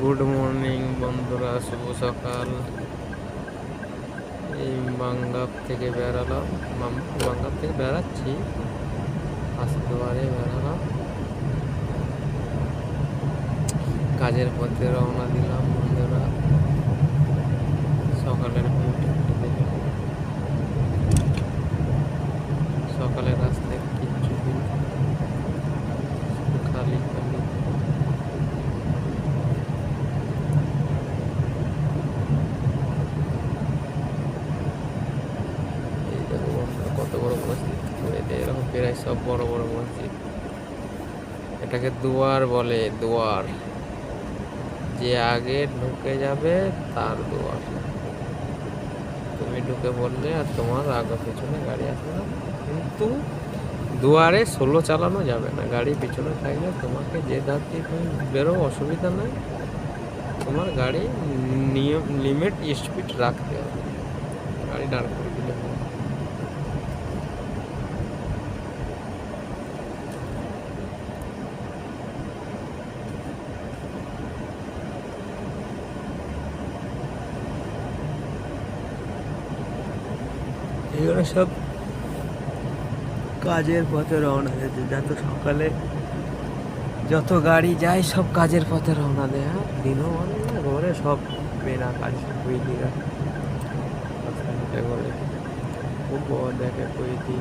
Good morning বন্ধুরা, শুভ সকাল। এই বাঙ্গাপ থেকে বেরালাম, বাঙ্গাপ থেকে বেড়াচ্ছি, হাসদুয়ারে বেরালাম, কাজের পথে রওনা দিলাম বন্ধুরা। সকালের ভিউটা একটু দেখলাম, সকালের রাস্তায় কিচ্ছু ভিউ, খালি খালি। এই দেখো বন্ধুরা, কত বড় মসজিদ, এরকম প্রায় সব বড় বড় মসজিদ। এটাকে দুয়ার বলে, দুয়ার। যে আগে ঢুকে যাবে তার দুয়ার। তুমি ঢুকে পড়লে আর তোমার আগে পিছনে গাড়ি আসবে না, কিন্তু দুয়ারে সোলো চালানো যাবে না। গাড়ি পিছনে থাকলে তোমাকে যে ধার দিয়ে তুমি বেরো, অসুবিধা নাই। তোমার গাড়ি নিয়ম লিমিট স্পিড রাখতে হবে, গাড়ি দাঁড় করে দিলে হবে। এগুলো সব কাজের পথে রওনা দিয়েছে। যত সকালে যত গাড়ি যায় সব কাজের পথে রওনা দেয়। হ্যাঁ, দিনও বলে না, ঘরে সব মেয়েরা কাজ কুইদিরা রাস্তা হেঁটে করে খুব দেখে কুইদি।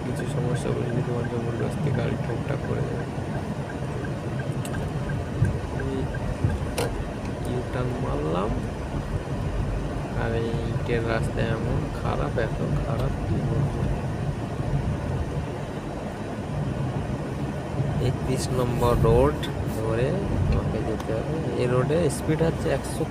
কিছু সমস্যা বুঝলি তোমার জবরদস্তি গাড়ি ঠোকটাক করে যাবে। ইউটার্ন মারলাম, আর এই ইটের রাস্তায় এমন খারাপ, এত খারাপ কি বলবো। 31 নম্বর রোড ধরে তোমাকে যেতে হবে। এই রোডে স্পিড হচ্ছে 100।